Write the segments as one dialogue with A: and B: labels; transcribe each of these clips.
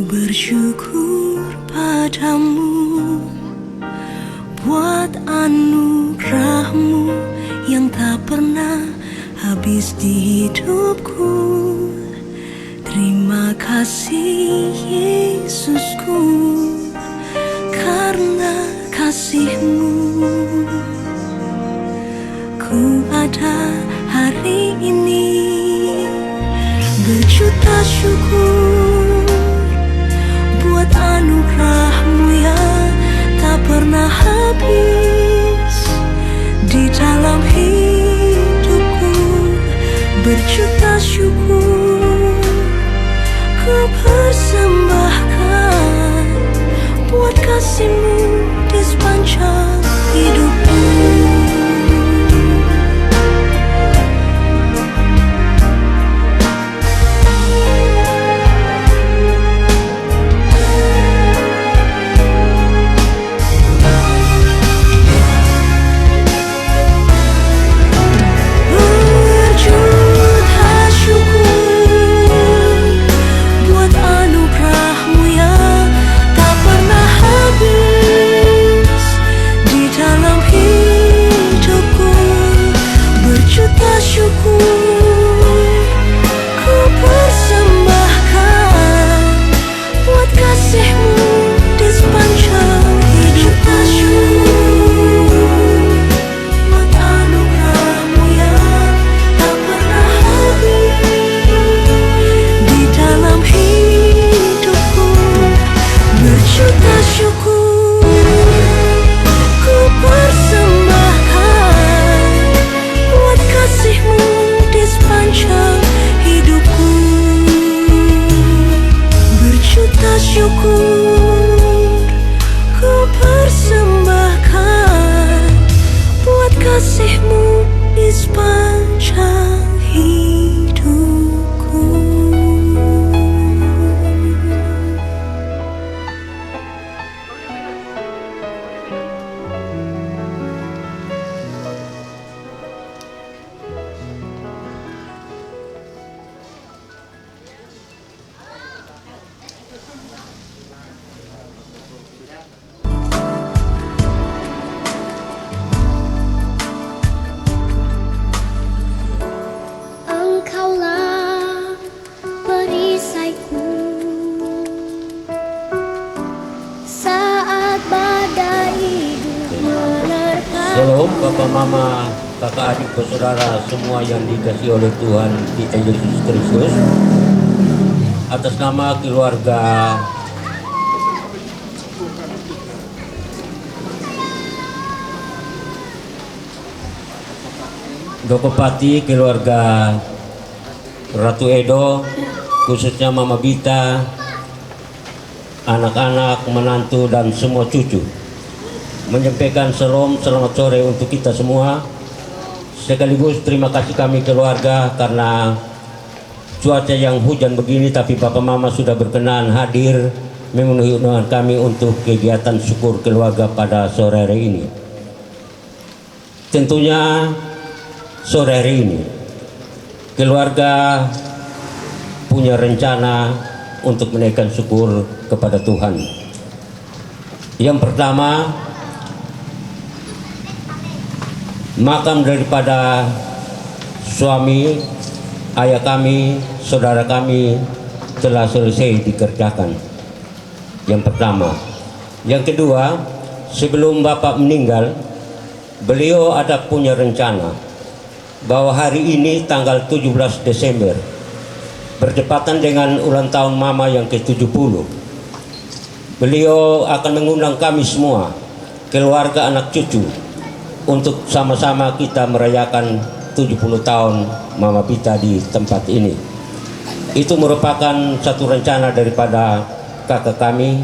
A: Bersyukur padamu buat anugerahmu yang tak pernah habis di hidupku. Terima kasih Yesusku, karena kasih-Mu ku ada hari ini. Berjuta syukur buat anugerah-Mu yang tak pernah habis di dalam hidupku. Berjuta syukur ku persembahkan buat kasih-Mu di sepanjang hidupku.
B: Shalom Bapak Mama, kakak adik saudara semua yang dikasihi oleh Tuhan Yesus Kristus. Atas nama keluarga Dokopati, keluarga Ratu Edo, khususnya Mama Bita, anak-anak, menantu dan semua cucu, menyampaikan shalom, selamat sore untuk kita semua. Sekaligus terima kasih kami keluarga karena cuaca yang hujan begini, tapi Bapak Mama sudah berkenan hadir memenuhi undangan kami untuk kegiatan syukur keluarga pada sore hari ini. Tentunya sore hari ini keluarga punya rencana untuk menaikkan syukur kepada Tuhan. Yang pertama, makam daripada suami, ayah kami, saudara kami telah selesai dikerjakan. Yang pertama. Yang kedua, sebelum Bapak meninggal, beliau ada punya rencana bahwa hari ini tanggal 17 Desember bertepatan dengan ulang tahun Mama yang ke-70, beliau akan mengundang kami semua, keluarga, anak cucu, untuk sama-sama kita merayakan 70 tahun Mama Bita di tempat ini. Itu merupakan satu rencana daripada kakak kami,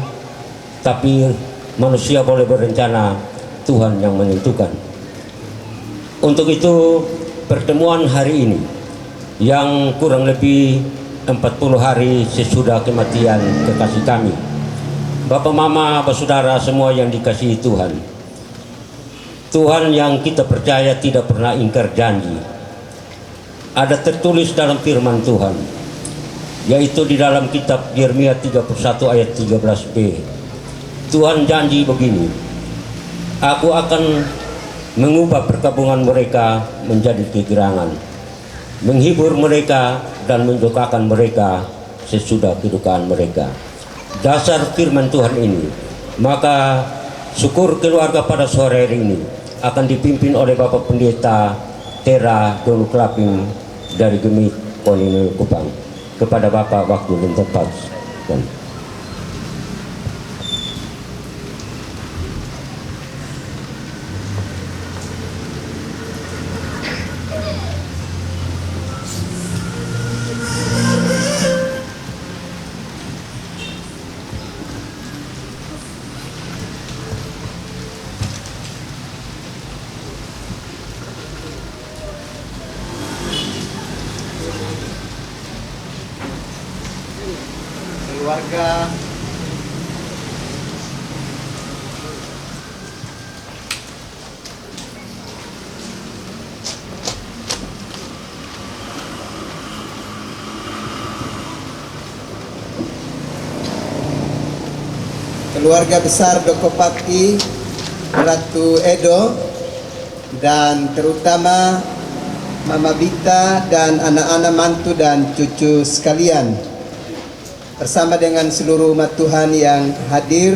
B: tapi manusia boleh berencana, Tuhan yang menentukan. Untuk itu pertemuan hari ini yang kurang lebih 40 hari sesudah kematian kekasih kami, Bapak Mama, saudara semua yang dikasihi Tuhan, Tuhan yang kita percaya tidak pernah ingkar janji. Ada tertulis dalam firman Tuhan yaitu di dalam kitab Yeremia 31 ayat 13b. Tuhan janji begini, aku akan mengubah perkabungan mereka menjadi kegirangan, menghibur mereka dan mendukakan mereka sesudah kedukaan mereka. Dasar firman Tuhan ini, maka syukur keluarga pada sore hari ini akan dipimpin oleh Bapak Pendeta Tera Donu Klaping dari Gemit Kolonel Kupang. Kepada Bapak waktu dan tempat.
C: Keluarga besar Dokopati Ratu Edo dan terutama Mama Bita dan anak-anak mantu dan cucu sekalian, bersama dengan seluruh umat Tuhan yang hadir,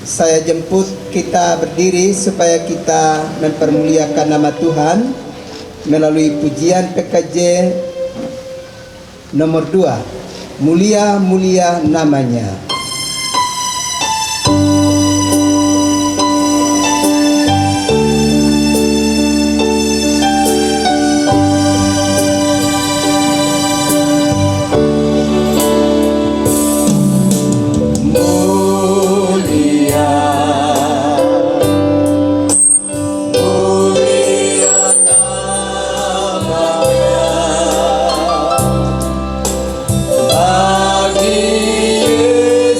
C: saya jemput kita berdiri supaya kita mempermuliakan nama Tuhan melalui pujian PKJ nomor 2, Mulia Mulia Namanya.
D: Bagi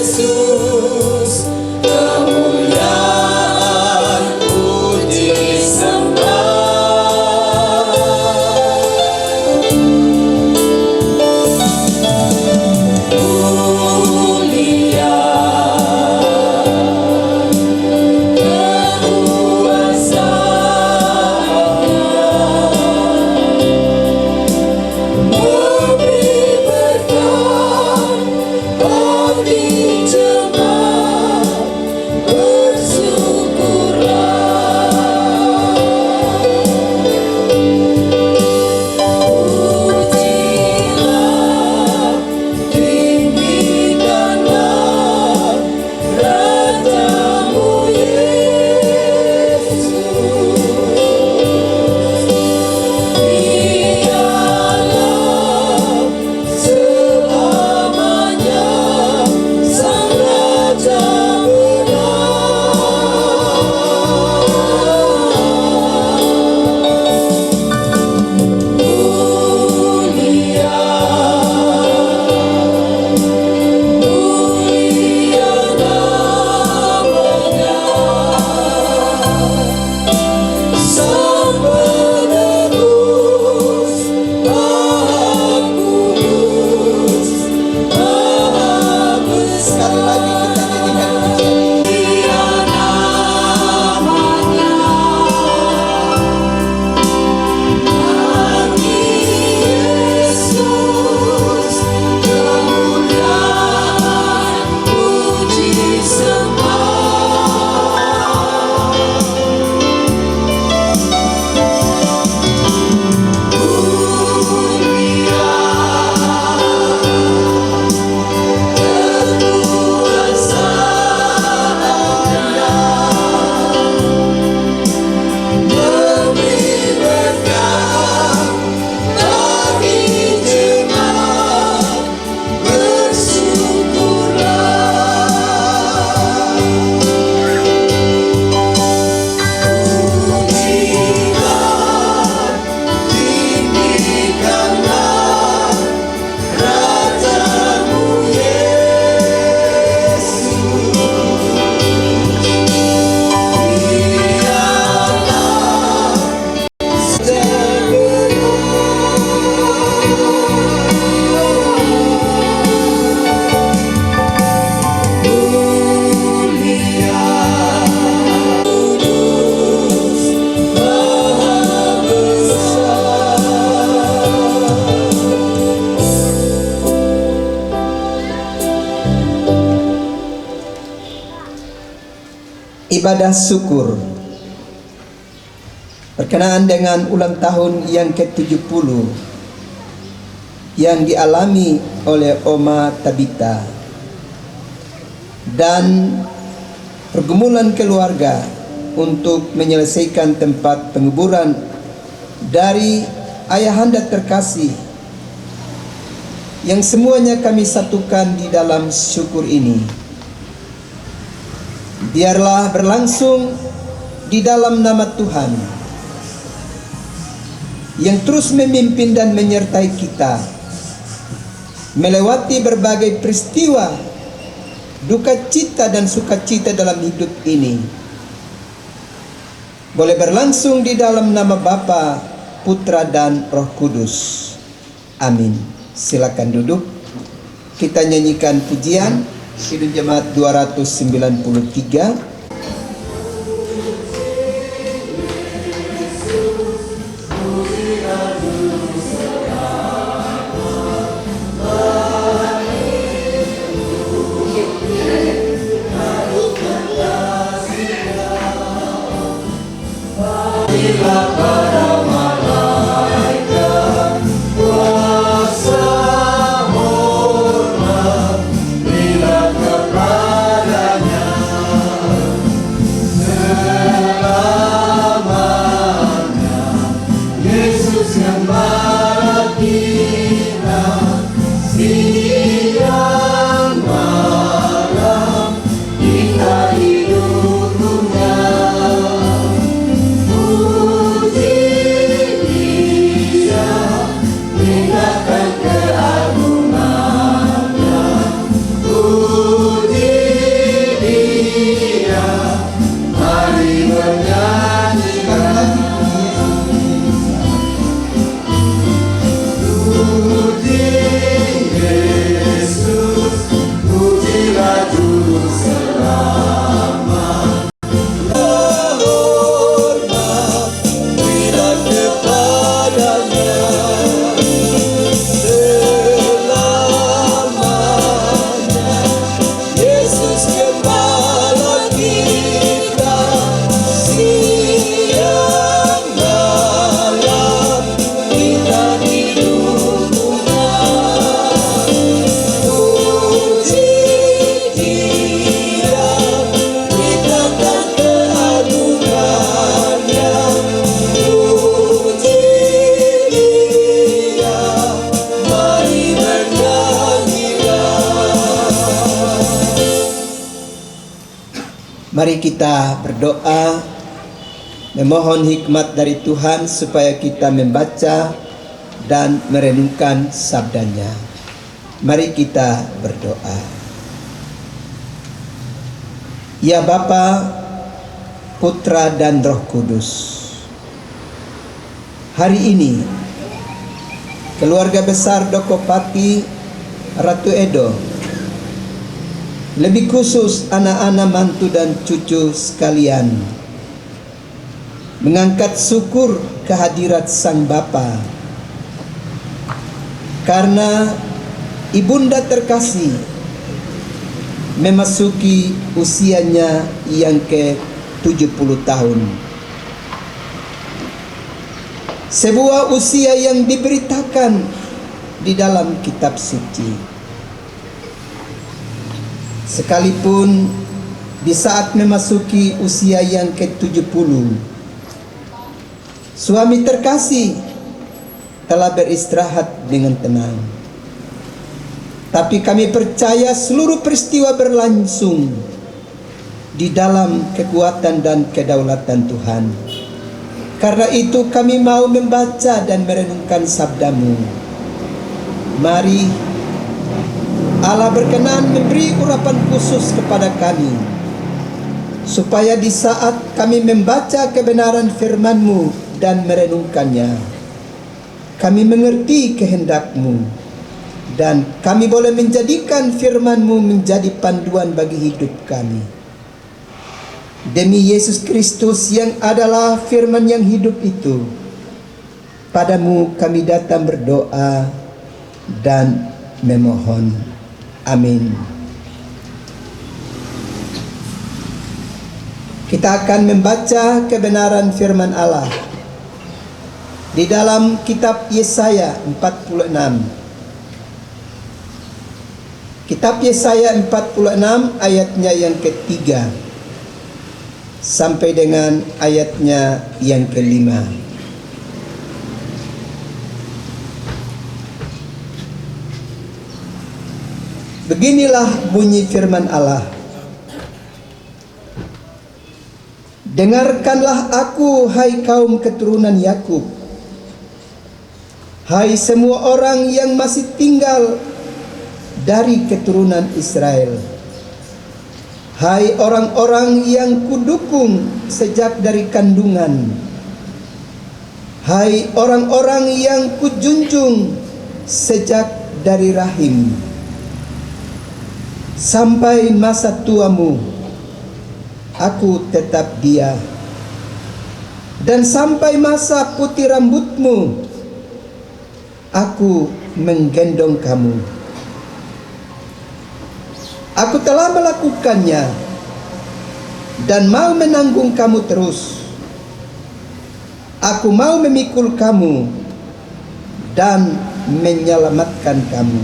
C: ibadah syukur berkenaan dengan ulang tahun yang ke-70 yang dialami oleh Oma Tabita dan pergumulan keluarga untuk menyelesaikan tempat penguburan dari ayahanda terkasih yang semuanya kami satukan di dalam syukur ini. Biarlah berlangsung di dalam nama Tuhan yang terus memimpin dan menyertai kita melewati berbagai peristiwa duka cita dan sukacita dalam hidup ini. Boleh berlangsung di dalam nama Bapa, Putra dan Roh Kudus. Amin. Silakan duduk. Kita nyanyikan pujian Kidung Jemaat 293. Mari kita berdoa, memohon hikmat dari Tuhan supaya kita membaca dan merenungkan sabdanya. Mari kita berdoa. Ya Bapa, Putra dan Roh Kudus, hari ini keluarga besar Dokopati Ratu Edo, lebih khusus anak-anak mantu dan cucu sekalian, mengangkat syukur kehadirat Sang Bapa karena ibunda terkasih memasuki usianya yang ke-70 tahun. Sebuah usia yang diberitakan di dalam kitab suci. Sekalipun di saat memasuki usia yang ke-70, suami terkasih telah beristirahat dengan tenang. Tapi kami percaya seluruh peristiwa berlangsung di dalam kekuatan dan kedaulatan Tuhan. Karena itu kami mau membaca dan merenungkan sabda-Mu. Mari Allah berkenan memberi urapan khusus kepada kami, supaya di saat kami membaca kebenaran firman-Mu dan merenungkannya, kami mengerti kehendak-Mu, dan kami boleh menjadikan firman-Mu menjadi panduan bagi hidup kami. Demi Yesus Kristus yang adalah firman yang hidup itu, padamu kami datang berdoa dan memohon. Amin. Kita akan membaca kebenaran firman Allah di dalam kitab Yesaya 46. Kitab Yesaya 46 ayatnya yang ketiga sampai dengan ayatnya yang kelima. Beginilah bunyi firman Allah. Dengarkanlah aku, hai kaum keturunan Yakub, hai semua orang yang masih tinggal dari keturunan Israel, hai orang-orang yang kudukung sejak dari kandungan, hai orang-orang yang kujunjung sejak dari rahim, sampai masa tuamu aku tetap dia, dan sampai masa putih rambutmu aku menggendong kamu. Aku telah melakukannya dan mau menanggung kamu terus. Aku mau memikul kamu dan menyelamatkan kamu.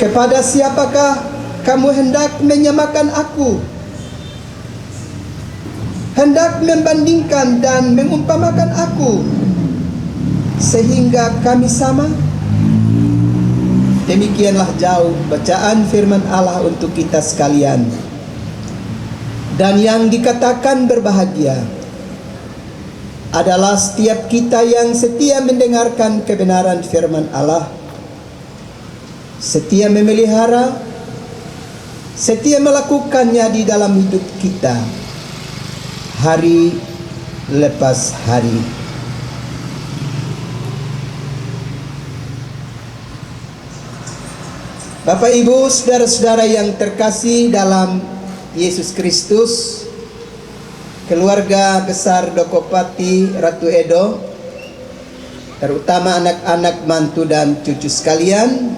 C: Kepada siapakah kamu hendak menyamakan aku? Hendak membandingkan dan mengumpamakan aku sehingga kami sama? Demikianlah jauh bacaan firman Allah untuk kita sekalian. Dan yang dikatakan berbahagia adalah setiap kita yang setia mendengarkan kebenaran firman Allah, setia memelihara, setia melakukannya di dalam hidup kita hari lepas hari. Bapak, Ibu, saudara-saudara yang terkasih dalam Yesus Kristus, keluarga besar Dokopati Ratu Edo, terutama anak-anak, mantu dan cucu sekalian,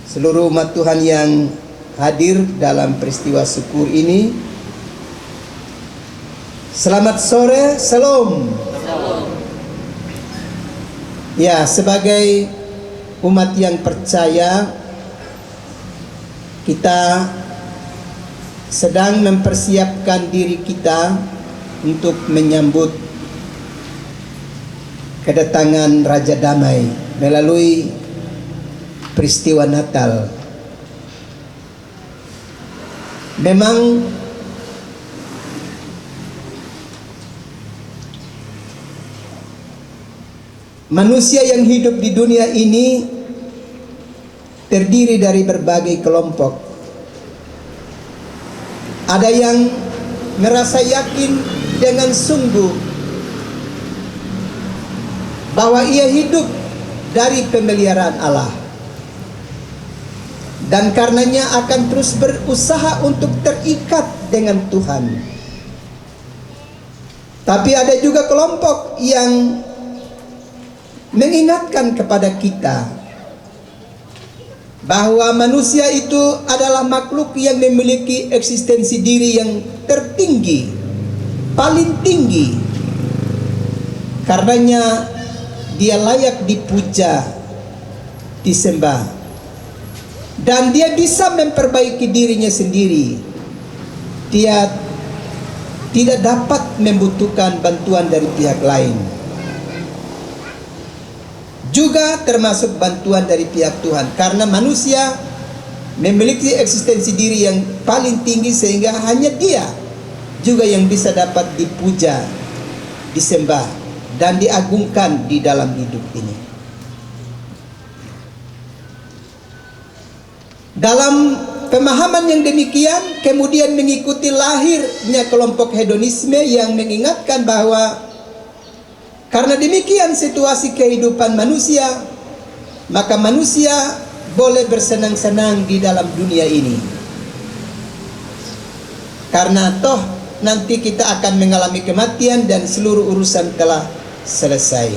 C: seluruh umat Tuhan yang hadir dalam peristiwa syukur ini, selamat sore, salam. Ya, sebagai umat yang percaya, kita sedang mempersiapkan diri kita untuk menyambut kedatangan Raja Damai melalui peristiwa Natal. Memang manusia yang hidup di dunia ini terdiri dari berbagai kelompok. Ada yang merasa yakin dengan sungguh bahwa ia hidup dari pemeliharaan Allah, dan karenanya akan terus berusaha untuk terikat dengan Tuhan. Tapi ada juga kelompok yang mengingatkan kepada kita bahwa manusia itu adalah makhluk yang memiliki eksistensi diri yang tertinggi, paling tinggi. Karenanya dia layak dipuja, disembah, dan dia bisa memperbaiki dirinya sendiri. Dia tidak dapat membutuhkan bantuan dari pihak lain, juga termasuk bantuan dari pihak Tuhan, karena manusia memiliki eksistensi diri yang paling tinggi, sehingga hanya dia juga yang bisa dapat dipuja, disembah, dan diagungkan di dalam hidup ini. Dalam pemahaman yang demikian, kemudian mengikuti lahirnya kelompok hedonisme yang mengingatkan bahwa karena demikian situasi kehidupan manusia, maka manusia boleh bersenang-senang di dalam dunia ini. Karena toh nanti kita akan mengalami kematian dan seluruh urusan telah selesai.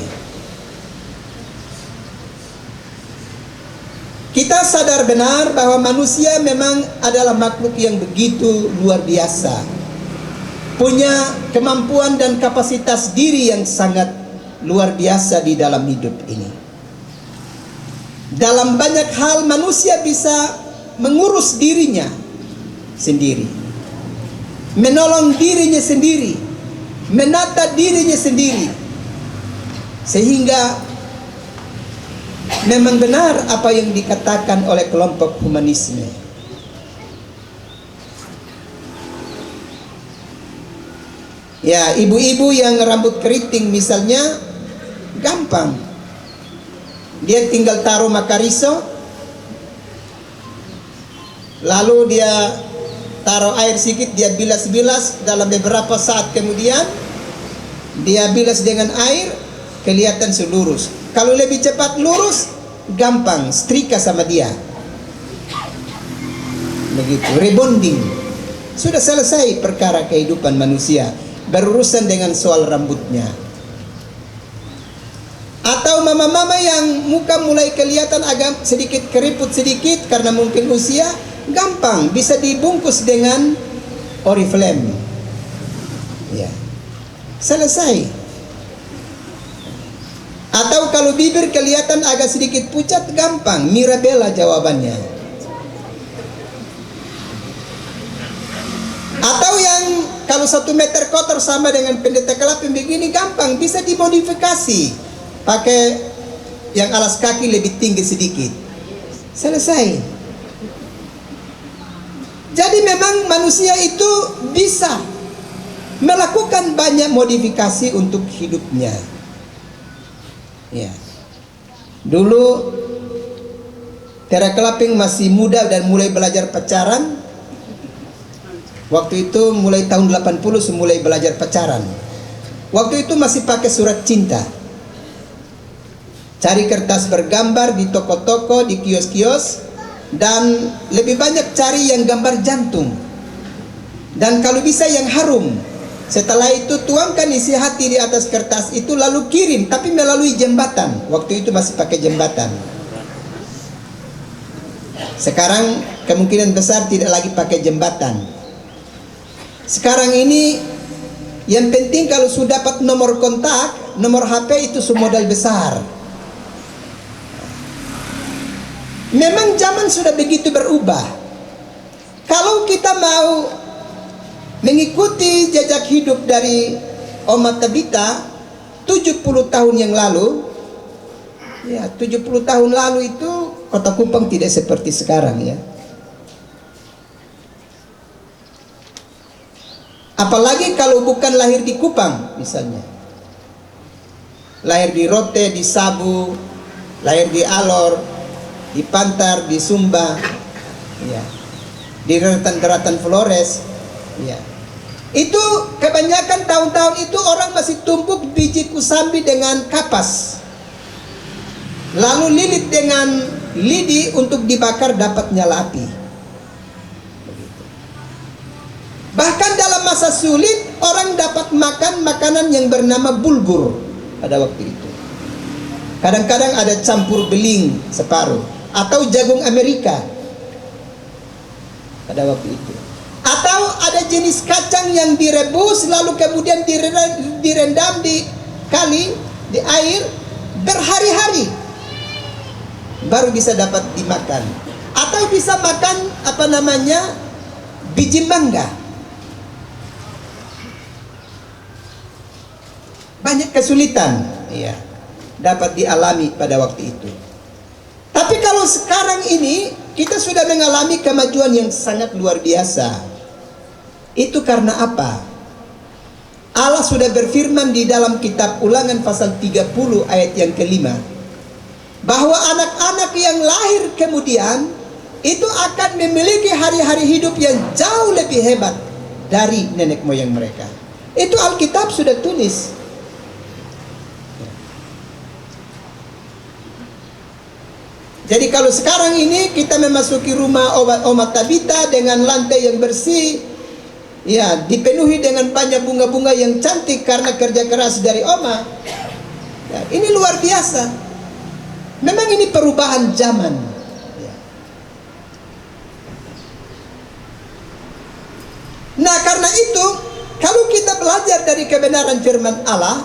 C: Kita sadar benar bahwa manusia memang adalah makhluk yang begitu luar biasa, punya kemampuan dan kapasitas diri yang sangat luar biasa di dalam hidup ini. Dalam banyak hal manusia bisa mengurus dirinya sendiri, menolong dirinya sendiri, menata dirinya sendiri, sehingga memang benar apa yang dikatakan oleh kelompok humanisme. Ya, ibu-ibu yang rambut keriting misalnya, gampang. Dia tinggal taruh makariso, lalu dia taruh air sedikit, dia bilas-bilas, dalam beberapa saat kemudian dia bilas dengan air, kelihatan selurus. Kalau lebih cepat lurus, gampang setrika sama dia. Begitu, rebonding. Sudah selesai perkara kehidupan manusia, berurusan dengan soal rambutnya. Atau mama-mama yang muka mulai kelihatan agak sedikit keriput sedikit karena mungkin usia, gampang bisa dibungkus dengan Oriflame. Ya. Selesai. Atau kalau bibir kelihatan agak sedikit pucat, gampang, Mirabella jawabannya. Atau yang kalau 1 meter kotor sama dengan pendeta kelaping begini, gampang, bisa dimodifikasi, pakai yang alas kaki lebih tinggi sedikit. Selesai. Jadi memang manusia itu bisa melakukan banyak modifikasi untuk hidupnya. Ya. Dulu Tera Kelaping masih muda dan mulai belajar pacaran. Waktu itu mulai tahun 80 mulai belajar pacaran. Waktu itu masih pakai surat cinta. Cari kertas bergambar di toko-toko, di kios-kios, dan lebih banyak cari yang gambar jantung. Dan kalau bisa yang harum. Setelah itu tuangkan isi hati di atas kertas itu, lalu kirim, tapi melalui jembatan. Waktu itu masih pakai jembatan. Sekarang kemungkinan besar tidak lagi pakai jembatan. Sekarang ini yang penting kalau sudah dapat nomor kontak, nomor HP itu semodal besar. Memang zaman sudah begitu berubah. Kalau kita mau mengikuti jejak hidup dari Oma Tabita 70 tahun yang lalu, ya 70 tahun lalu itu Kota Kupang tidak seperti sekarang ya. Apalagi kalau bukan lahir di Kupang misalnya, lahir di Rote, di Sabu, lahir di Alor, di Pantar, di Sumba, ya, di Daratan Flores, ya. Itu kebanyakan tahun-tahun itu orang masih tumbuk biji kusambi dengan kapas, lalu lilit dengan lidi untuk dibakar dapat nyala api. Bahkan dalam masa sulit orang dapat makan makanan yang bernama bulgur pada waktu itu. Kadang-kadang ada campur beling separuh atau jagung Amerika pada waktu itu. Atau ada jenis kacang yang direbus lalu kemudian direndam di kali, di air berhari-hari baru bisa dapat dimakan. Atau bisa makan biji mangga. Banyak kesulitan ya dapat dialami pada waktu itu. Tapi kalau sekarang ini kita sudah mengalami kemajuan yang sangat luar biasa. Itu karena apa? Allah sudah berfirman di dalam kitab Ulangan pasal 30 ayat yang kelima, bahwa anak-anak yang lahir kemudian itu akan memiliki hari-hari hidup yang jauh lebih hebat dari nenek moyang mereka. Itu Alkitab sudah tulis. Jadi kalau sekarang ini kita memasuki rumah Oma Tabita dengan lantai yang bersih, ya, dipenuhi dengan banyak bunga-bunga yang cantik karena kerja keras dari Oma. Ya, ini luar biasa. Memang ini perubahan zaman. Ya. Nah, karena itu kalau kita belajar dari kebenaran firman Allah,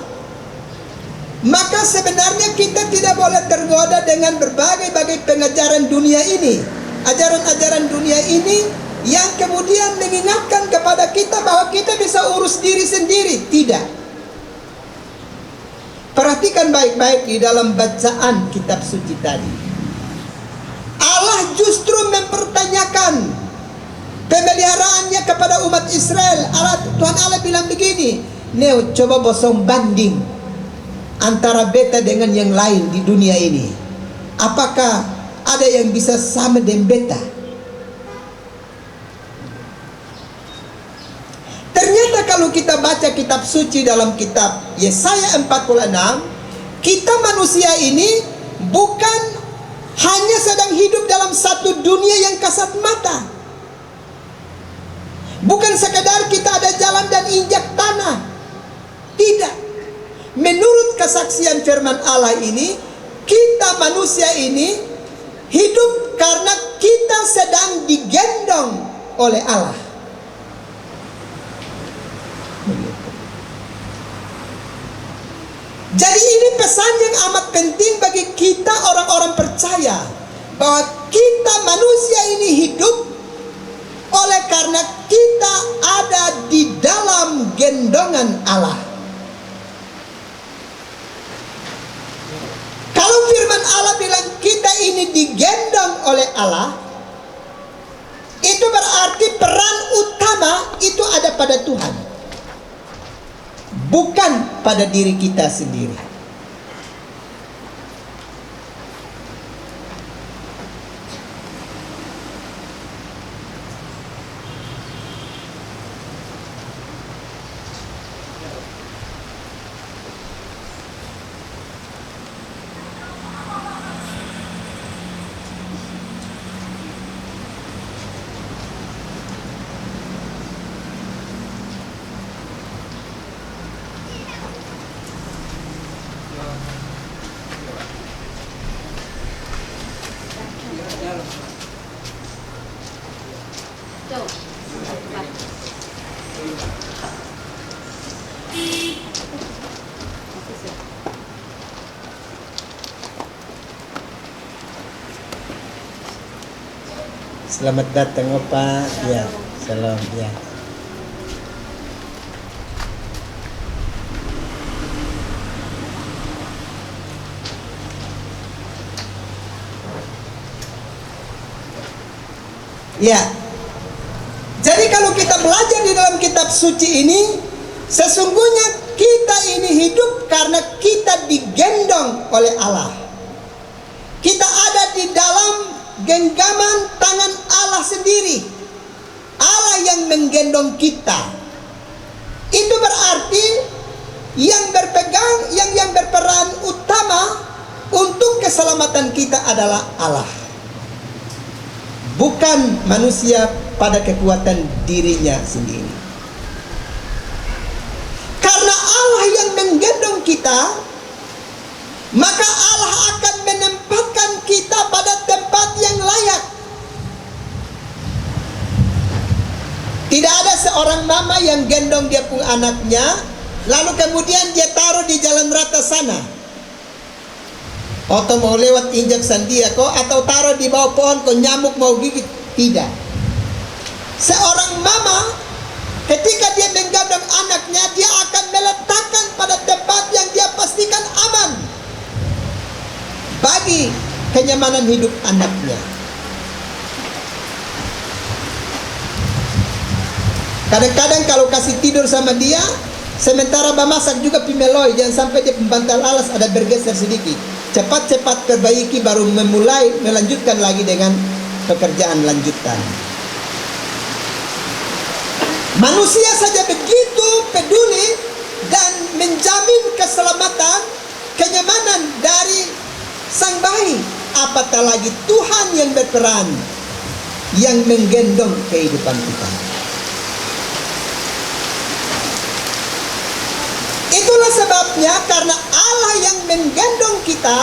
C: maka sebenarnya kita tidak boleh tergoda dengan berbagai-bagai pengajaran dunia ini, ajaran-ajaran dunia ini yang kemudian mengingatkan kepada kita bahwa kita bisa urus diri sendiri. Tidak. Perhatikan baik-baik di dalam bacaan kitab suci tadi. Allah justru mempertanyakan pemeliharaannya kepada umat Israel. Tuhan Allah bilang begini, Neo, coba bosong banding antara beta dengan yang lain di dunia ini. Apakah ada yang bisa sama dengan beta? Ternyata kalau kita baca kitab suci dalam kitab Yesaya 46, kita manusia ini bukan hanya sedang hidup dalam satu dunia yang kasat mata. Bukan sekadar kita ada jalan dan injak tanah. Tidak. Menurut kesaksian firman Allah ini, kita manusia ini hidup karena kita sedang digendong oleh Allah. Jadi ini pesan yang amat penting bagi kita orang-orang percaya, bahwa kita manusia ini hidup oleh karena kita ada di dalam gendongan Allah. Kalau firman Allah bilang kita ini digendong oleh Allah, itu berarti peran utama itu ada pada Tuhan, bukan pada diri kita sendiri. Selamat datang Opa. Ya, salam ya. Ya. Jadi kalau kita belajar di dalam kitab suci ini, sesungguhnya kita ini hidup karena kita digendong oleh Allah. Kita ada di dalam genggaman tangan Allah sendiri. Allah yang menggendong kita. Itu berarti yang berpegang, yang berperan utama untuk keselamatan kita adalah Allah, bukan manusia pada kekuatan dirinya sendiri. Karena Allah yang menggendong kita, maka Allah akan menempatkan kita pada tempat yang layak. Tidak ada seorang mama yang gendong dia pun anaknya, lalu kemudian dia taruh di jalan rata sana. Atau mau lewat injak sandia kok, atau taruh di bawah pohon kok nyamuk mau gigit. Tidak. Seorang mama ketika dia menggendong anaknya, dia akan meletakkan pada tempat yang dia pastikan aman bagi kenyamanan hidup anaknya. Kadang-kadang kalau kasih tidur sama dia, sementara memasak juga pimeloi, jangan sampai dia pembantal alas ada bergeser sedikit. Cepat-cepat perbaiki, baru memulai melanjutkan lagi dengan pekerjaan lanjutan. Manusia saja begitu peduli dan menjamin keselamatan, kenyamanan dari sang bayi, apatah lagi Tuhan yang berperan, yang menggendong kehidupan kita. Itulah sebabnya karena Allah yang menggendong kita,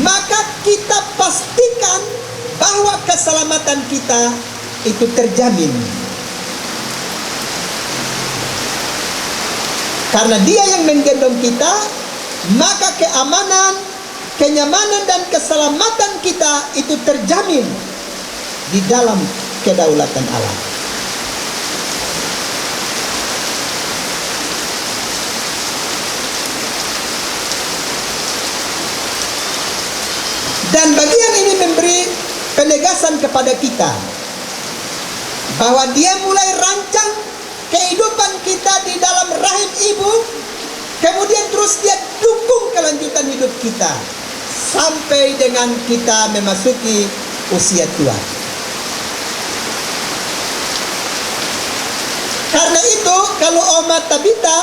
C: maka kita pastikan bahwa keselamatan kita itu terjamin. Karena Dia yang menggendong kita, maka keamanan, kenyamanan dan keselamatan kita itu terjamin di dalam kedaulatan Allah. Dan bagian ini memberi penegasan kepada kita bahwa Dia mulai rancang kehidupan kita di dalam rahim ibu, kemudian terus Dia dukung kelanjutan hidup kita sampai dengan kita memasuki usia tua. Karena itu, kalau Oma Tabita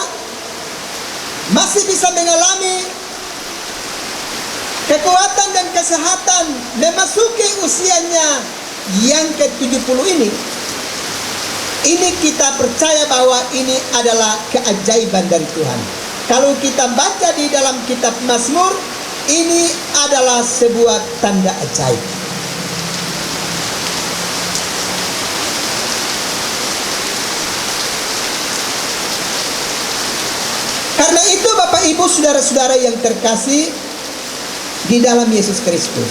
C: masih bisa mengalami kekuatan dan kesehatan memasuki usianya yang ke-70 ini kita percaya bahwa ini adalah keajaiban dari Tuhan. Kalau kita baca di dalam kitab Mazmur, ini adalah sebuah tanda ajaib. Karena itu Bapak Ibu saudara-saudara yang terkasih di dalam Yesus Kristus,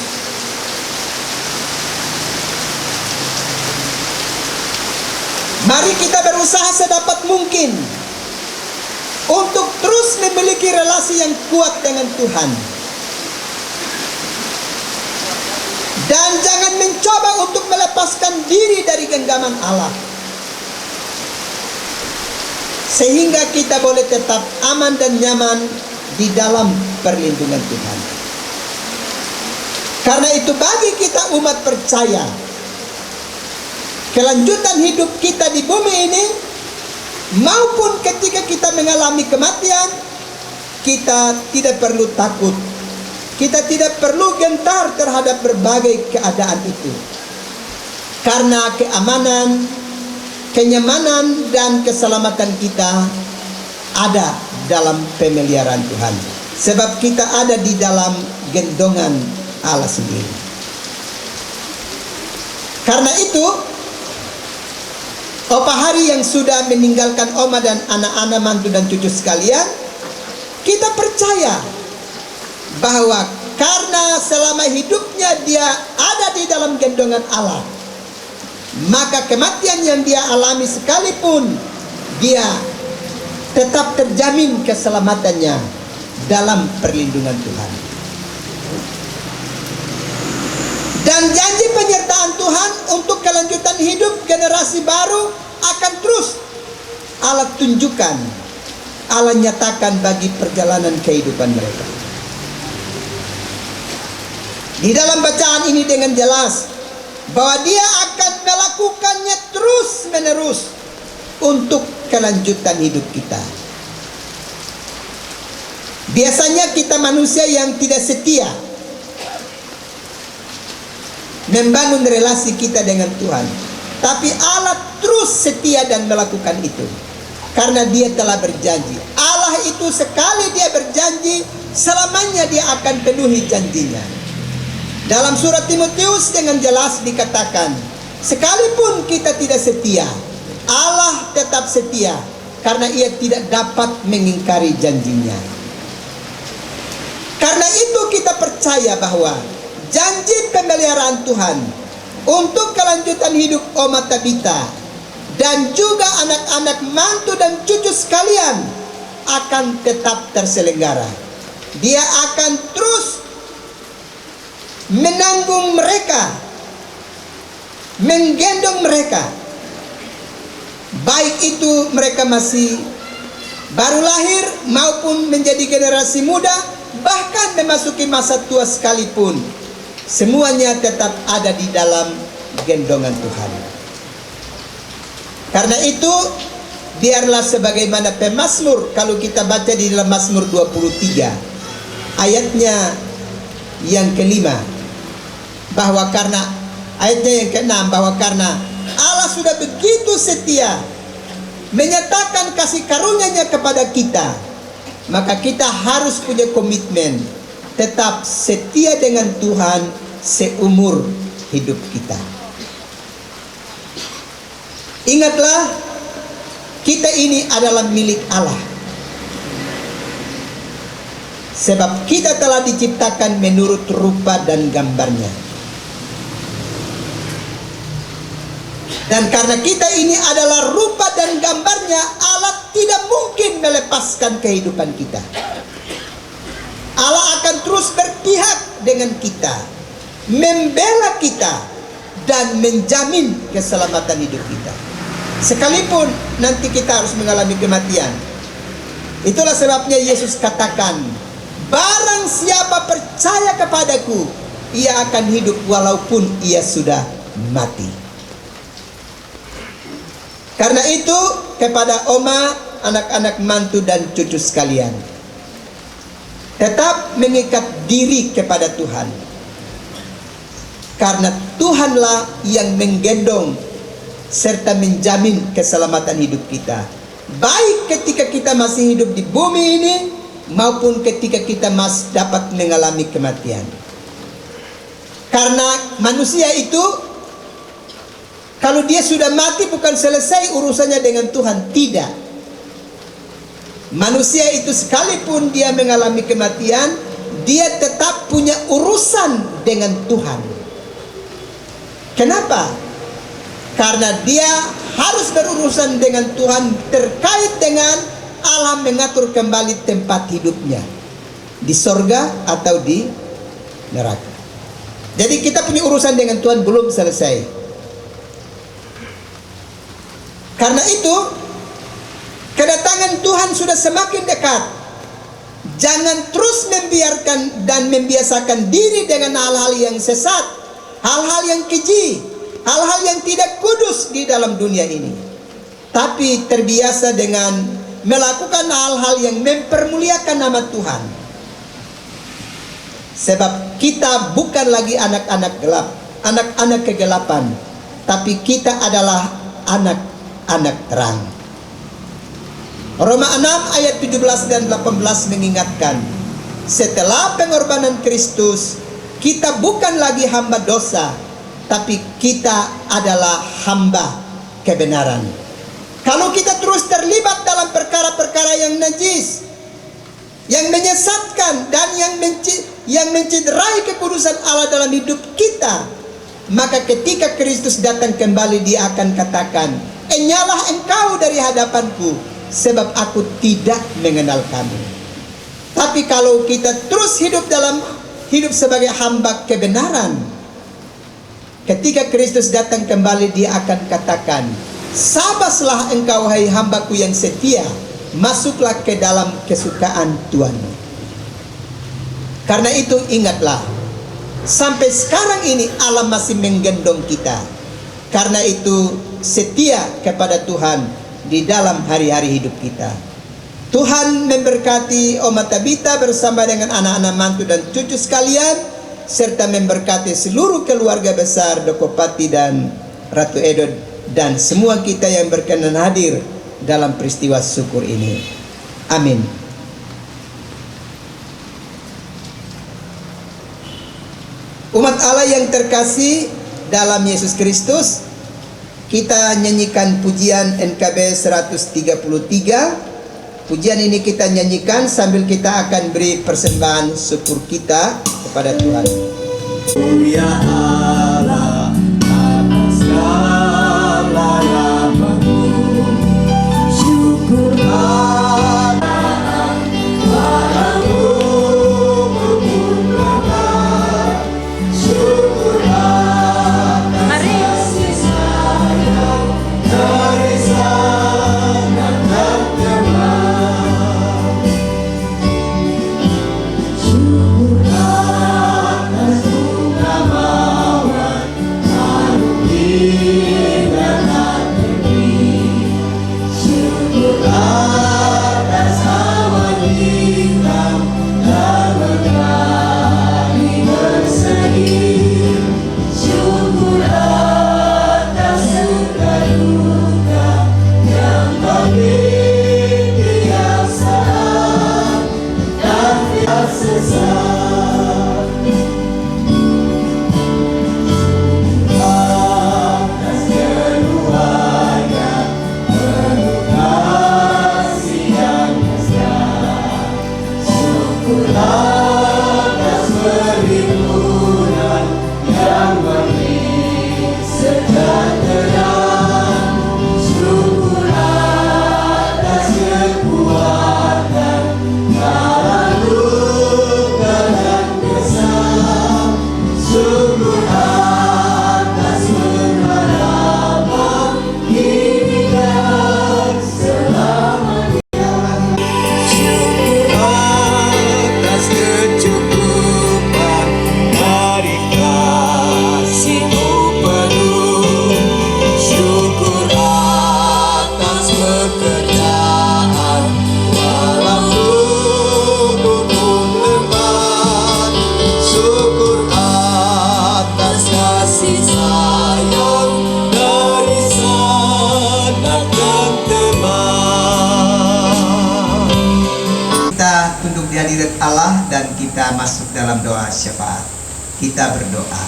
C: mari kita berusaha sedapat mungkin untuk terus memiliki relasi yang kuat dengan Tuhan. Dan jangan mencoba untuk melepaskan diri dari genggaman Allah, sehingga kita boleh tetap aman dan nyaman di dalam perlindungan Tuhan. Karena itu bagi kita umat percaya, kelanjutan hidup kita di bumi ini maupun ketika kita mengalami kematian, kita tidak perlu takut. Kita tidak perlu gentar terhadap berbagai keadaan itu. Karena keamanan, kenyamanan dan keselamatan kita ada dalam pemeliharaan Tuhan. Sebab kita ada di dalam gendongan Allah sendiri. Karena itu, Opa Hari yang sudah meninggalkan Oma dan anak-anak, mantu dan cucu sekalian, kita percaya bahwa karena selama hidupnya dia ada di dalam gendongan Allah, maka kematian yang dia alami sekalipun, dia tetap terjamin keselamatannya dalam perlindungan Tuhan. Dan janji penyertaan Tuhan untuk kelanjutan hidup generasi baru akan terus Allah tunjukkan, Allah nyatakan bagi perjalanan kehidupan mereka. Di dalam bacaan ini dengan jelas bahwa Dia akan melakukannya terus menerus untuk kelanjutan hidup kita. Biasanya kita manusia yang tidak setia membangun relasi kita dengan Tuhan, tapi Allah terus setia dan melakukan itu karena Dia telah berjanji. Allah itu sekali Dia berjanji, selamanya Dia akan penuhi janjinya. Dalam surat Timotius dengan jelas dikatakan, sekalipun kita tidak setia, Allah tetap setia karena Ia tidak dapat mengingkari janjinya. Karena itu kita percaya bahwa janji pemeliharaan Tuhan untuk kelanjutan hidup Oma Tabita dan juga anak-anak mantu dan cucu sekalian akan tetap terselenggara. Dia akan terus menanggung mereka, menggendong mereka, baik itu mereka masih baru lahir maupun menjadi generasi muda, bahkan memasuki masa tua sekalipun. Semuanya tetap ada di dalam gendongan Tuhan. Karena itu, biarlah sebagaimana pemazmur, kalau kita baca di dalam Mazmur 23, ayatnya yang kelima, bahwa karena ayatnya yang keenam, bahwa karena Allah sudah begitu setia menyatakan kasih karunia-Nya kepada kita, maka kita harus punya komitmen tetap setia dengan Tuhan seumur hidup kita. Ingatlah, kita ini adalah milik Allah. sebab kita telah diciptakan menurut rupa dan gambarnya. Dan karena kita ini adalah rupa dan gambarnya, Allah tidak mungkin melepaskan kehidupan kita. Allah akan terus berpihak dengan kita, membela kita, dan menjamin keselamatan hidup kita. Sekalipun nanti kita harus mengalami kematian. Itulah sebabnya Yesus katakan, barang siapa percaya kepadaku, ia akan hidup walaupun ia sudah mati. Karena itu, kepada oma, anak-anak mantu dan cucu sekalian, tetap mengikat diri kepada Tuhan. Karena Tuhanlah yang menggendong serta menjamin keselamatan hidup kita, baik ketika kita masih hidup di bumi ini maupun ketika kita masih dapat mengalami kematian. Karena manusia itu, kalau dia sudah mati bukan selesai urusannya dengan Tuhan, tidak. Manusia itu sekalipun dia mengalami kematian, dia tetap punya urusan dengan Tuhan. Kenapa? Karena dia harus berurusan dengan Tuhan terkait dengan Allah mengatur kembali tempat hidupnya, di sorga atau di neraka. Jadi kita punya urusan dengan Tuhan belum selesai. Karena itu, kedatangan Tuhan sudah semakin dekat. Jangan terus membiarkan dan membiasakan diri dengan hal-hal yang sesat, hal-hal yang keji, hal-hal yang tidak kudus di dalam dunia ini. Tapi terbiasa dengan melakukan hal-hal yang mempermuliakan nama Tuhan. Sebab kita bukan lagi anak-anak gelap, anak-anak kegelapan, tapi kita adalah anak terang. Roma 6 ayat 17 dan 18 mengingatkan, setelah pengorbanan Kristus, kita bukan lagi hamba dosa, tapi kita adalah hamba kebenaran. Kalau kita terus terlibat dalam perkara-perkara yang najis, yang menyesatkan dan yang mencederai kekudusan Allah dalam hidup kita, maka ketika Kristus datang kembali, dia akan katakan, enyalah engkau dari hadapanku, sebab aku tidak mengenal kamu. Tapi kalau kita terus hidup sebagai hamba kebenaran, ketika Kristus datang kembali, dia akan katakan, sabaslah engkau hai hambaku yang setia, masuklah ke dalam kesukaan Tuhanmu. Karena itu ingatlah, sampai sekarang ini Allah masih menggendong kita. Karena itu setia kepada Tuhan di dalam hari-hari hidup kita. Tuhan memberkati Oma Tabita bersama dengan anak-anak mantu dan cucu sekalian, serta memberkati seluruh keluarga besar Dokopati dan Ratu Edo, dan semua kita yang berkenan hadir dalam peristiwa syukur ini. Amin. Umat Allah yang terkasih dalam Yesus Kristus, kita nyanyikan pujian NKB 133. Pujian ini kita nyanyikan sambil kita akan beri persembahan syukur kita kepada Tuhan. Ya Allah, atas segala rahmat-Mu, syukurlah padamu memuliakan, syukurlah kasih sayang dari sangat terjemah. atas kecukupan dari kasih-Mu penuh. Syukur atas pekerjaan walau tubuh pun lemah. Syukur atas kasih sayang dari sanak dan teman. Kita tunduk di hadirat Allah dan kita masuk dalam doa syafaat. Kita berdoa.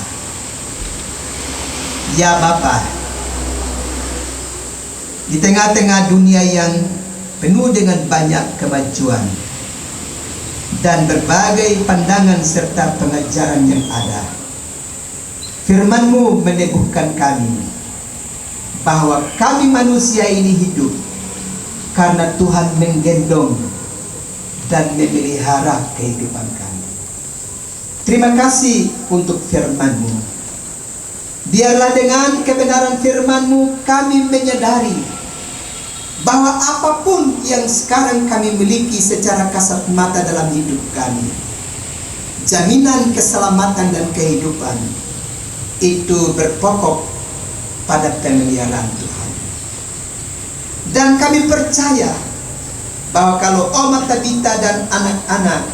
C: Ya Bapa, di tengah-tengah dunia yang penuh dengan banyak kemajuan dan berbagai pandangan serta pengajaran yang ada, firman-Mu meneguhkan kami bahwa kami manusia ini hidup karena Tuhan menggendong dan memelihara kehidupan kami. Terima kasih untuk firman-Mu. Biarlah dengan kebenaran firman-Mu kami menyadari bahwa apapun yang sekarang kami miliki secara kasat mata dalam hidup kami, jaminan keselamatan dan kehidupan itu berpokok pada pemeliharaan Tuhan. Dan kami percaya bahwa kalau Oma Tabita dan anak-anak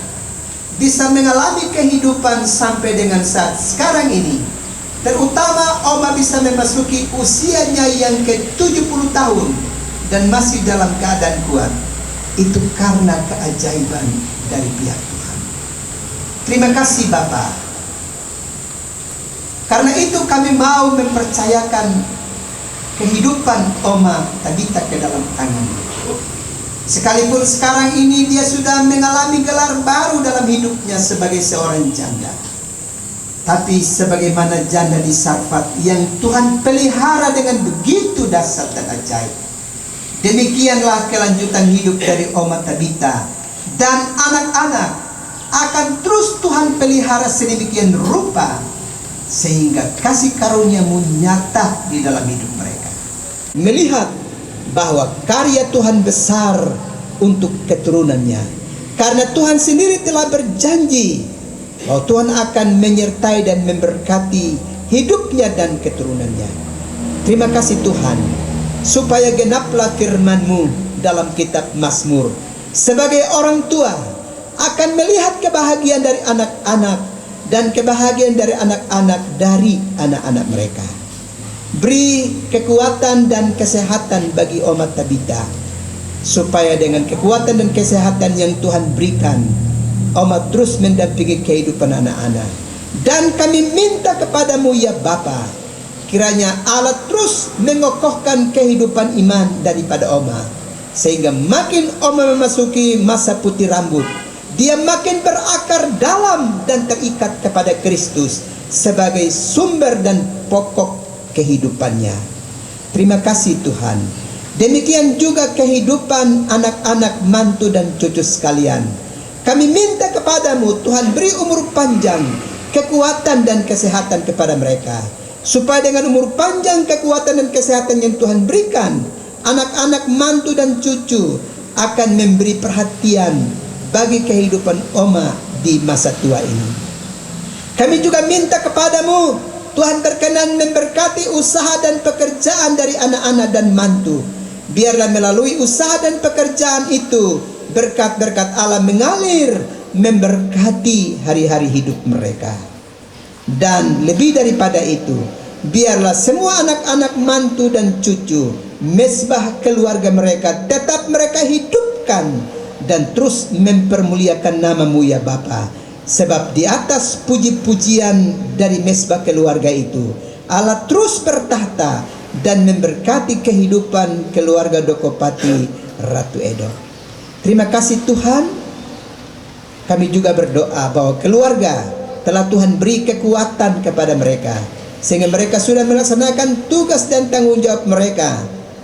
C: bisa mengalami kehidupan sampai dengan saat sekarang ini, terutama Oma bisa memasuki usianya yang ke-70 tahun dan masih dalam keadaan kuat, itu karena keajaiban dari pihak Tuhan. Terima kasih Bapa. Karena itu kami mau mempercayakan kehidupan Oma Tabita ke dalam tangan-Mu. Sekalipun sekarang ini dia sudah mengalami gelar baru dalam hidupnya sebagai seorang janda, tapi sebagaimana janda di Sarfat yang Tuhan pelihara dengan begitu dahsyat dan ajaib, demikianlah kelanjutan hidup dari Oma Tabita dan anak-anak akan terus Tuhan pelihara sedemikian rupa sehingga kasih karunia-Mu nyata di dalam hidup mereka. Melihat bahwa karya Tuhan besar untuk keturunannya, karena Tuhan sendiri telah berjanji bahwa Tuhan akan menyertai dan memberkati hidupnya dan keturunannya. Terima kasih Tuhan, supaya genaplah firman-Mu dalam kitab Mazmur. Sebagai orang tua akan melihat kebahagiaan dari anak-anak dan kebahagiaan dari anak-anak dari anak-anak mereka. Beri kekuatan dan kesehatan bagi Oma Tabita, supaya dengan kekuatan dan kesehatan yang Tuhan berikan, Oma terus mendampingi kehidupan anak-anak. Dan kami minta kepadamu ya Bapa, kiranya Allah terus mengokohkan kehidupan iman daripada Oma, sehingga makin Oma memasuki masa putih rambut, dia makin berakar dalam dan terikat kepada Kristus sebagai sumber dan pokok kehidupannya. Terima kasih Tuhan. Demikian juga kehidupan anak-anak, mantu dan cucu sekalian. Kami minta kepadamu Tuhan, beri umur panjang, kekuatan dan kesehatan kepada mereka, supaya dengan umur panjang, kekuatan dan kesehatan yang Tuhan berikan, anak-anak, mantu dan cucu akan memberi perhatian bagi kehidupan Oma di masa tua ini. Kami juga minta kepadamu Tuhan berkenan memberkati usaha dan pekerjaan dari anak-anak dan mantu. Biarlah melalui usaha dan pekerjaan itu berkat-berkat Allah mengalir memberkati hari-hari hidup mereka. Dan lebih daripada itu, biarlah semua anak-anak, mantu dan cucu, mesbah keluarga mereka tetap mereka hidupkan dan terus mempermuliakan nama-Mu ya Bapa. Sebab di atas puji-pujian dari mesbah keluarga itu, Allah terus bertahta dan memberkati kehidupan keluarga Dokopati Ratu Edo. Terima kasih Tuhan. kami juga berdoa bahwa keluarga telah Tuhan beri kekuatan kepada mereka, sehingga mereka sudah melaksanakan tugas dan tanggung jawab mereka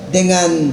C: dengan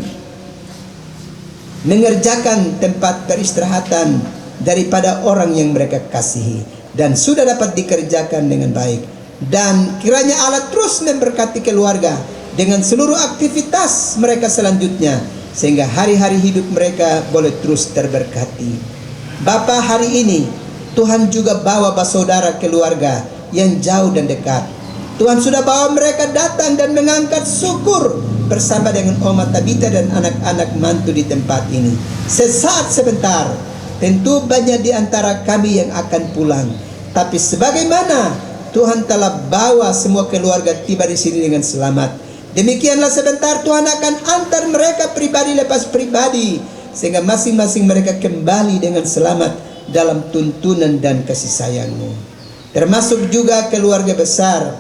C: mengerjakan tempat peristirahatan daripada orang yang mereka kasihi, dan sudah dapat dikerjakan dengan baik. Dan kiranya Allah terus memberkati keluarga dengan seluruh aktivitas mereka selanjutnya, sehingga hari-hari hidup mereka boleh terus terberkati. Bapa, hari ini Tuhan juga bawa saudara keluarga yang jauh dan dekat. Tuhan sudah bawa mereka datang dan mengangkat syukur bersama dengan Oma Tabita dan anak-anak mantu di tempat ini. Sesaat sebentar, tentu banyak di antara kami yang akan pulang. Tapi sebagaimana Tuhan telah bawa semua keluarga tiba di sini dengan selamat, demikianlah sebentar Tuhan akan antar mereka pribadi lepas pribadi, sehingga masing-masing mereka kembali dengan selamat dalam tuntunan dan kasih sayang-Mu. Termasuk juga keluarga besar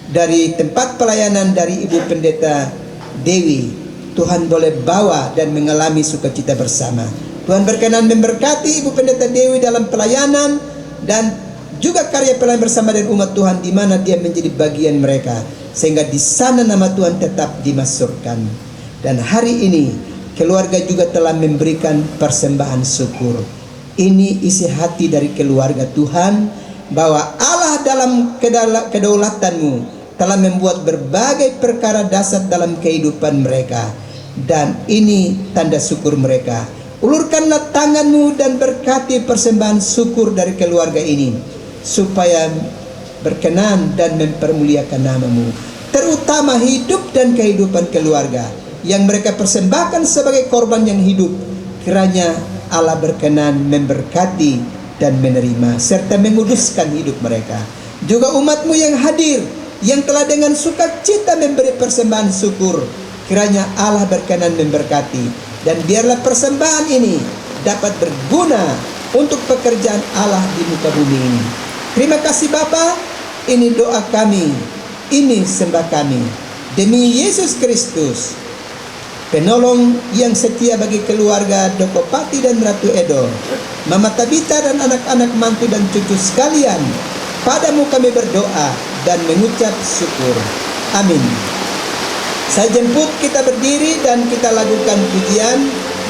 C: dari tempat pelayanan dari Ibu Pendeta Dewi. Tuhan boleh bawa dan mengalami sukacita bersama. Tuhan berkenan memberkati Ibu Pendeta Dewi dalam pelayanan dan juga karya pelayan bersama dengan umat Tuhan di mana dia menjadi bagian mereka, sehingga di sana nama Tuhan tetap dimasukkan. Dan hari ini keluarga juga telah memberikan persembahan syukur. Ini isi hati dari keluarga Tuhan, bahwa Allah dalam kedaulatan-Mu telah membuat berbagai perkara dasar dalam kehidupan mereka, dan ini tanda syukur mereka. Ulurkanlah tangan-Mu dan berkati persembahan syukur dari keluarga ini, supaya berkenan dan mempermuliakan nama-Mu, terutama hidup dan kehidupan keluarga yang mereka persembahkan sebagai korban yang hidup. Kiranya Allah berkenan memberkati dan menerima serta menguduskan hidup mereka. Juga umat-Mu yang hadir, yang telah dengan sukacita memberi persembahan syukur, kiranya Allah berkenan memberkati, dan biarlah persembahan ini dapat berguna untuk pekerjaan Allah di muka bumi ini. Terima kasih Bapa, ini doa kami, ini sembah kami, demi Yesus Kristus, penolong yang setia bagi keluarga Dokopati dan Ratu Edo, Mama Tabita dan anak-anak mantu dan cucu sekalian. Padamu kami berdoa dan mengucap syukur. Amin. Saya jemput kita berdiri dan kita lakukan pujian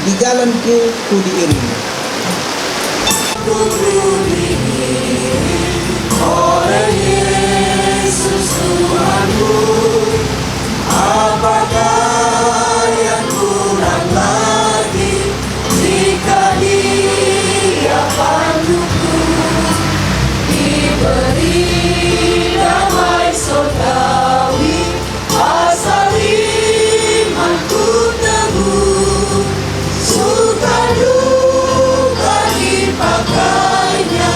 C: Di Jalanku Ku Diiring.
A: Oleh Yesus Tuhanku, apakah yang kurang lagi jika Dia panduku? Diberi damai surgawi, asal imanku teguh, suka duka dipakainya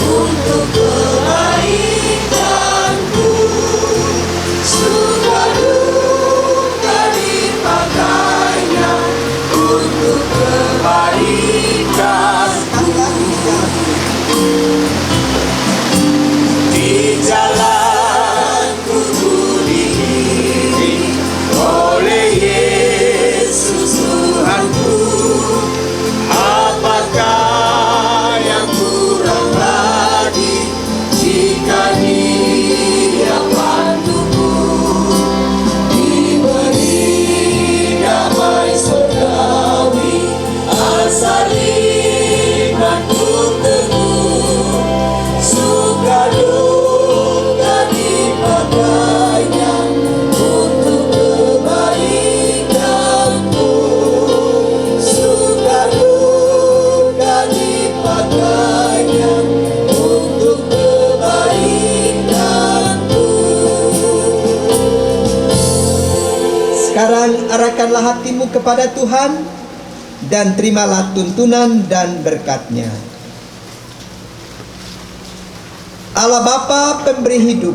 A: untuk kebaikanku, suka duka dipakainya untuk kebaikanku. Di jalanku ku diiring oleh Yesus Tuhanku, apakah yang kurang lagi jika Dia panduku? Diberi damai surgawi, asal imanku teguh, suka duka dipakainya untuk kebaikanku, suka duka dipakainya untuk kebaikanku.
C: Sekarang arahkanlah hatimu kepada Tuhan dan terimalah tuntunan dan berkat-Nya. Allah Bapa pemberi hidup,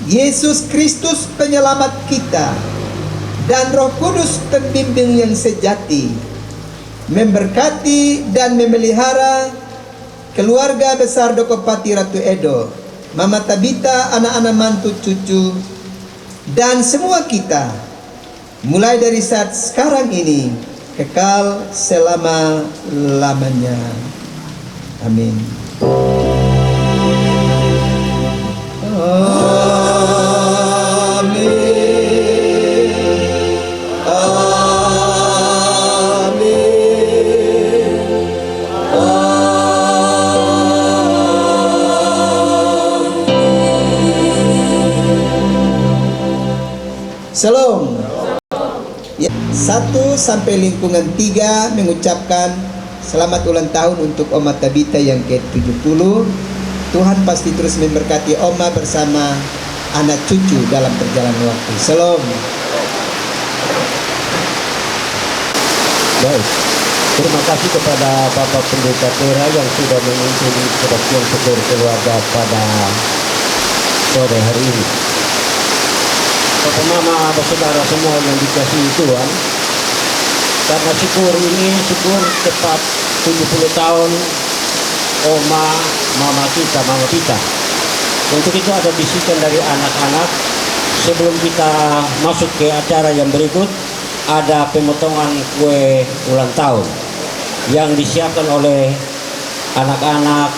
C: Yesus Kristus penyelamat kita, dan Roh Kudus pembimbing yang sejati, memberkati dan memelihara keluarga besar Dokopati Ratu Edo, Mama Tabita, anak-anak mantu cucu, dan semua kita, mulai dari saat sekarang ini, kekal selama-lamanya. Amin. Salam. Ya, 1 sampai lingkungan 3 mengucapkan selamat ulang tahun untuk Oma Tabita yang ke-70. Tuhan pasti terus memberkati Oma bersama anak cucu dalam perjalanan waktu. Salam.
B: Baik, terima kasih kepada Bapak Pendeta Pera yang sudah memimpin kebaktian syukur keluarga pada sore hari ini. Bapak Mama, saudara semua yang dikasihi Tuhan, karena syukur ini syukur tepat 70 tahun Mama kita. Untuk itu ada bisikan dari anak-anak. Sebelum kita masuk ke acara yang berikut, ada pemotongan kue ulang tahun yang disiapkan oleh anak-anak,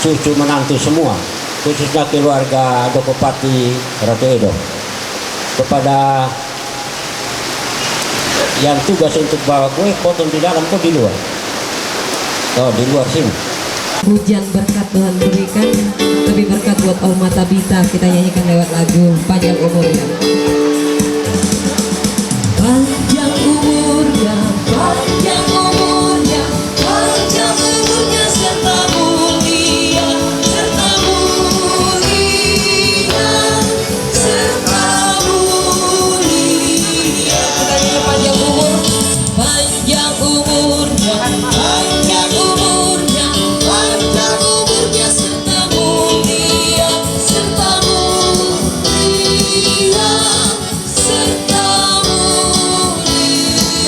B: cucu menantu semua, khususnya keluarga Dokopati Ratu Edo. Kepada yang tugas untuk bawa kue, potong di dalam kok di luar? Oh, di luar sini.
D: Hujan berkat Tuhan berikan, lebih berkat buat Oma Tabita. Kita nyanyikan lewat lagu Panjang Umurnya. Panjang umurnya, panjang umurnya, panjang umurnya serta mulia, serta mulia, serta mulia. Kita nyanyi panjang umur, panjang umurnya, panjang umurnya, panjang umurnya serta mulia, serta mulia, serta mulia.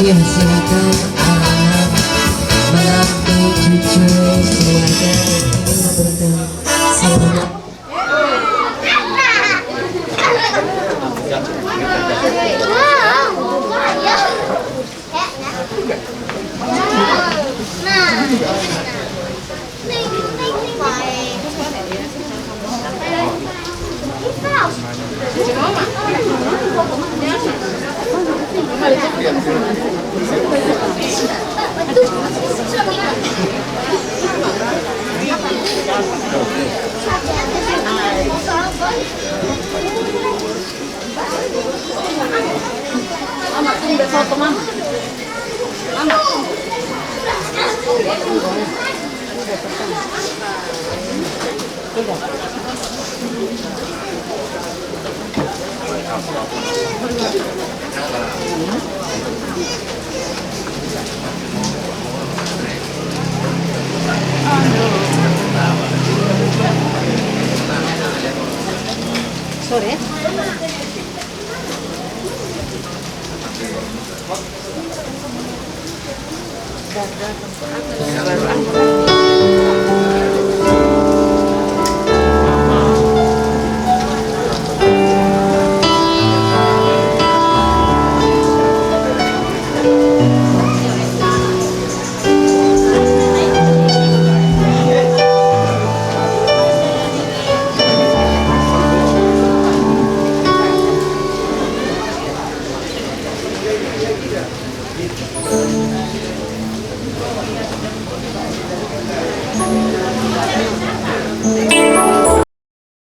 D: Iya, silakan anak, menantu, cucu, keluarga yang ingin memberikan selamat.
E: Sore.